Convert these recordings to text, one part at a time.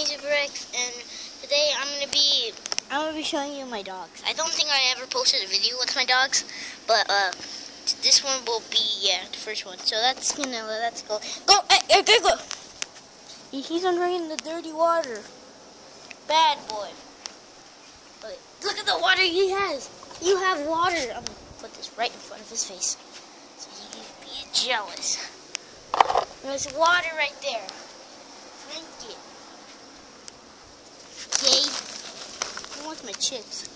Native Rex, and today I'm gonna be showing you my dogs. I don't think I ever posted a video with my dogs, but this one will be the first one. So let's go. Go, go. He's drinking the dirty water. Bad boy. Look at the water he has. You have water. I'm gonna put this right in front of his face, so he can be jealous. There's water right there. Drink it. Okay. I want my chicks.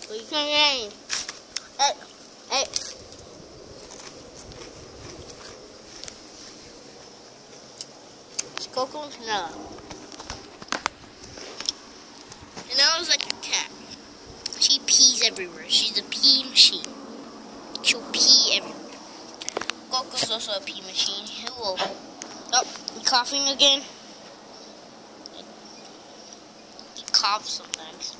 Well, you can't get any. Hey. It's Coco and Canela. Canela's like a cat. She pees everywhere. She's a pee machine. She'll pee everywhere. Coco's also a pee machine. He will. Oh, you coughing again? He coughs sometimes.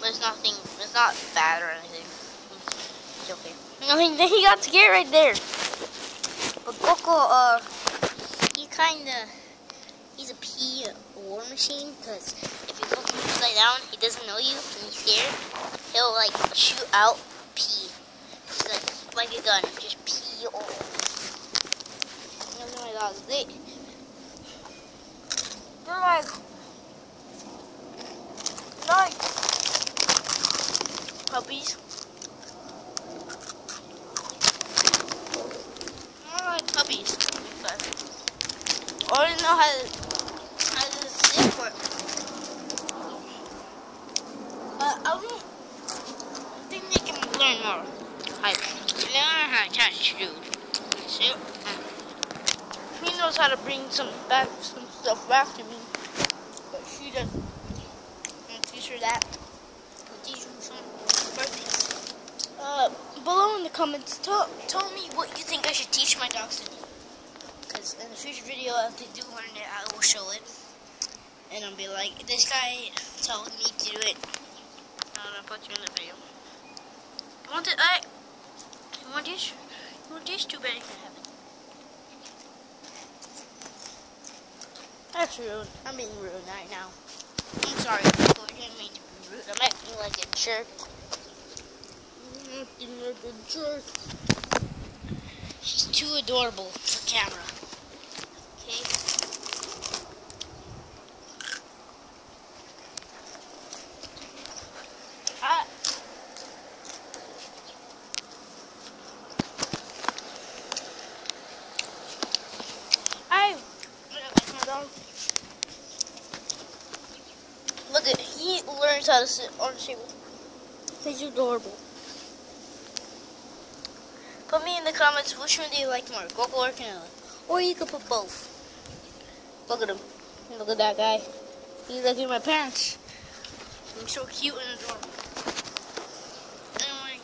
But it's nothing. It's not bad or anything. It's okay. No, he got scared right there. But Coco, he's a pee war machine, because if you put him upside down, he doesn't know you, and he's scared. He'll like shoot out pee. He's like a gun, just pee all over. Those are my dogs. They're like nice puppies. They're like puppies. But I don't know how to sit for it. I think they can learn more. Like, learn how to catch food. See? He knows how to bring some stuff back to me, but she doesn't. I'll teach her that. I'll teach her some birthdays. Below in the comments, tell me what you think I should teach my dogs to do. Because in the future video, if they do learn it, I will show it. And I'll be like, this guy told me to do it. I'm gonna put you in the video. You want it? You want this? You want this? Too bad you can't have it. That's rude. I'm being rude right now. I'm sorry. I didn't mean to be rude. I'm acting like a jerk. I'm acting like a jerk. She's too adorable for camera. Okay? Look at, he learns how to sit on the table. He's adorable. Put me in the comments which one do you like more, Coco or Canela? Or you could put both. Look at him. Look at that guy. He's like my parents. I'm so cute and adorable. Anyway,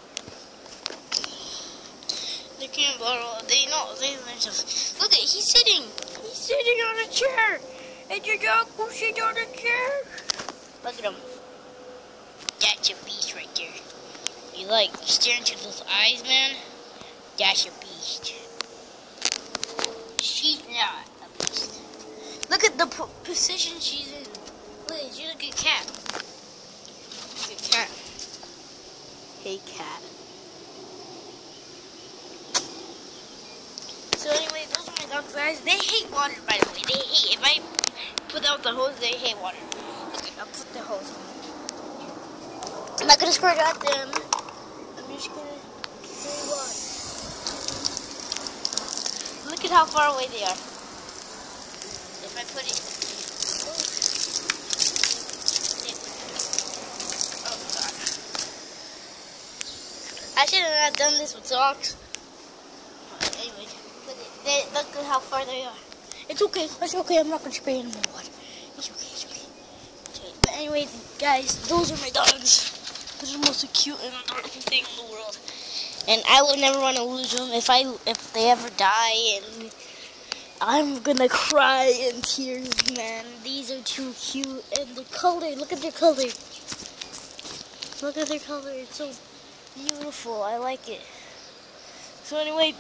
they can't borrow. They learn stuff. Look at, he's sitting. He's sitting on a chair. And your dog will sit on a chair. Look at him. That's a beast right there. You like staring into those eyes, man? That's a beast. She's not a beast. Look at the position she's in. Look, she's a good cat. Good cat. Hey, cat. So anyway, those are my dogs, guys. They hate water, by the way. They hate. If I put out the hose, they hate water. Okay, I'll put the hose on. I'm not gonna squirt at them. I'm just gonna spray water. Look at how far away they are. If I put it. Oh god. I should have not done this with socks. Anyway, look at how far they are. It's okay. It's okay. I'm not gonna spray any more water. It's okay. It's okay. But anyway, guys, those are my dogs. Those are the most cute and adorable thing in the world. And I would never want to lose them if they ever die. And I'm gonna cry in tears, man. These are too cute. And the color, look at their color. Look at their color. It's so beautiful. I like it. So anyway,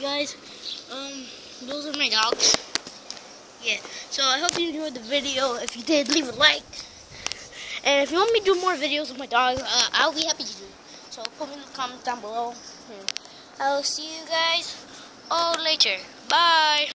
guys, those are my dogs. Yeah. So I hope you enjoyed the video. If you did, leave a like. And if you want me to do more videos with my dog, I'll be happy to do it. So put me in the comments down below. I'll see you guys all later. Bye.